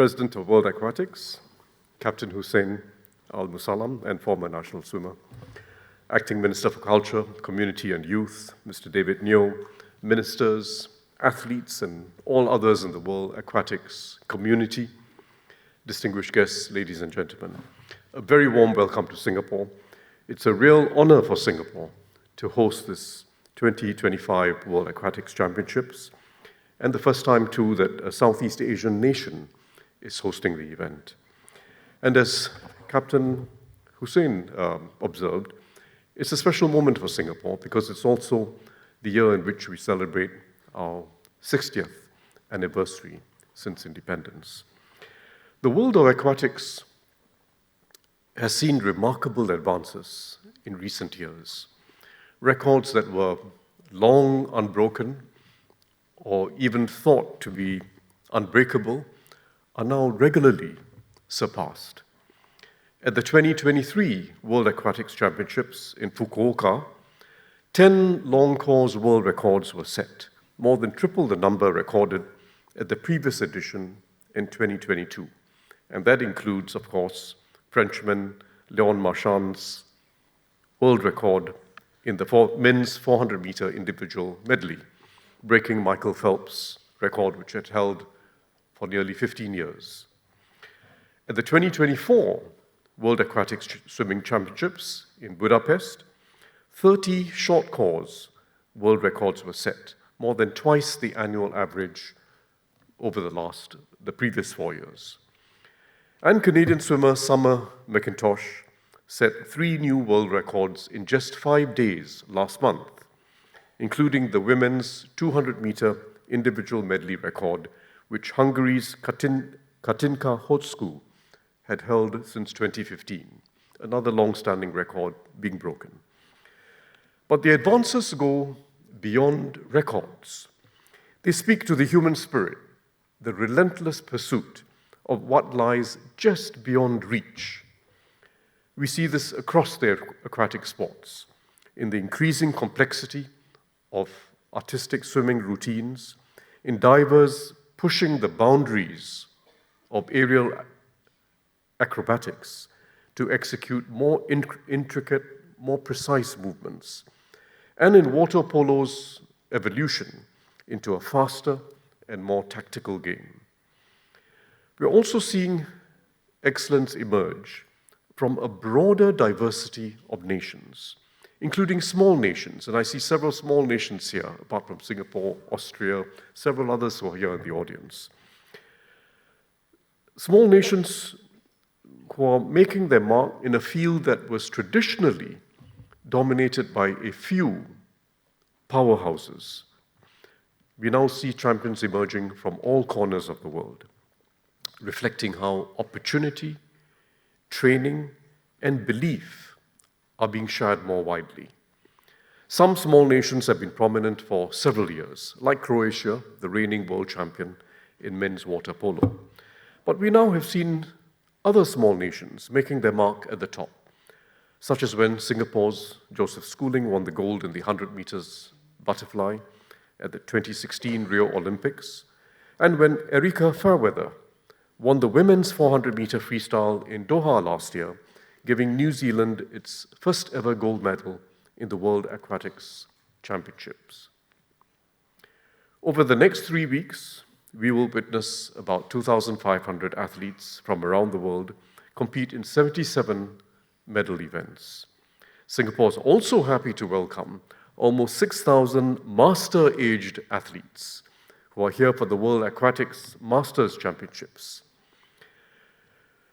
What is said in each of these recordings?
President of World Aquatics, Captain Hussein Al-Musallam, and former national swimmer, Acting Minister for Culture, Community and Youth, Mr. David Neo, ministers, athletes, and all others in the World Aquatics community, distinguished guests, ladies and gentlemen, a very warm welcome to Singapore. It's a real honor for Singapore to host this 2025 World Aquatics Championships, and the first time, too, that a Southeast Asian nation is hosting the event. And as Captain Hussein observed, it's a special moment for Singapore because it's also the year in which we celebrate our 60th anniversary since independence. The world of aquatics has seen remarkable advances in recent years. Records that were long unbroken or even thought to be unbreakable are now regularly surpassed. At the 2023 World Aquatics Championships in Fukuoka, 10 long course world records were set, more than triple the number recorded at the previous edition in 2022. And that includes, of course, Frenchman Léon Marchand's world record in the men's 400-meter individual medley, breaking Michael Phelps' record, which had held for nearly 15 years. At the 2024 World Aquatics Swimming Championships in Budapest, 30 short course world records were set, more than twice the annual average over the previous 4 years. And Canadian swimmer Summer McIntosh set 3 new world records in just 5 days last month, including the women's 200-meter individual medley record, which Hungary's Katinka Hotsku had held since 2015, another long-standing record being broken. But the advances go beyond records. They speak to the human spirit, the relentless pursuit of what lies just beyond reach. We see this across the aquatic sports, in the increasing complexity of artistic swimming routines, in divers pushing the boundaries of aerial acrobatics to execute more intricate, more precise movements, and in water polo's evolution into a faster and more tactical game. We're also seeing excellence emerge from a broader diversity of nations, including small nations, and I see several small nations here, apart from Singapore, Austria, several others who are here in the audience. Small nations who are making their mark in a field that was traditionally dominated by a few powerhouses. We now see champions emerging from all corners of the world, reflecting how opportunity, training, and belief are being shared more widely. Some small nations have been prominent for several years, like Croatia, the reigning world champion in men's water polo. But we now have seen other small nations making their mark at the top, such as when Singapore's Joseph Schooling won the gold in the 100 meters butterfly at the 2016 Rio Olympics, and when Erika Fairweather won the women's 400-meter freestyle in Doha last year, giving New Zealand its first ever gold medal in the World Aquatics Championships. Over the next 3 weeks, we will witness about 2,500 athletes from around the world compete in 77 medal events. Singapore is also happy to welcome almost 6,000 master-aged athletes who are here for the World Aquatics Masters Championships.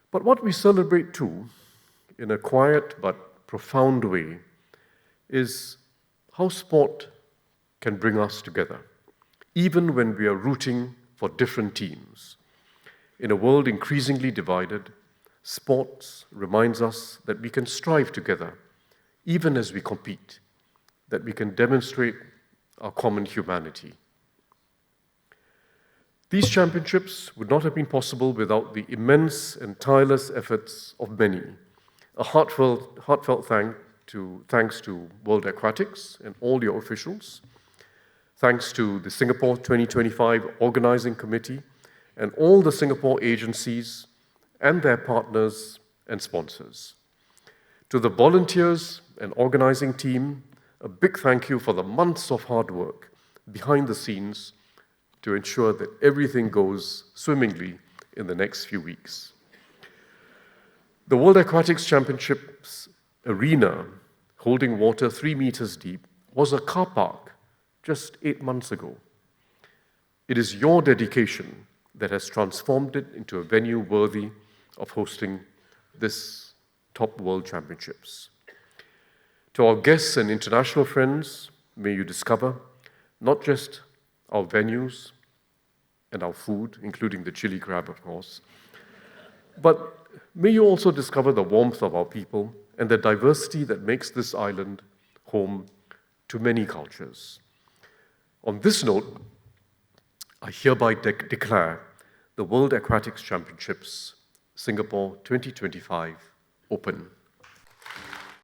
But what we celebrate too, in a quiet but profound way, is how sport can bring us together, even when we are rooting for different teams. In a world increasingly divided, sports reminds us that we can strive together, even as we compete, that we can demonstrate our common humanity. These championships would not have been possible without the immense and tireless efforts of many. A heartfelt thanks to World Aquatics and all your officials. Thanks to the Singapore 2025 Organizing Committee and all the Singapore agencies and their partners and sponsors. To the volunteers and organizing team, a big thank you for the months of hard work behind the scenes to ensure that everything goes swimmingly in the next few weeks. The World Aquatics Championships arena, holding water 3 meters deep, was a car park just 8 months ago. It is your dedication that has transformed it into a venue worthy of hosting this top World Championships. To our guests and international friends, may you discover not just our venues and our food, including the chili crab, of course, but may you also discover the warmth of our people and the diversity that makes this island home to many cultures. On this note, I hereby declare the World Aquatics Championships Singapore 2025 open.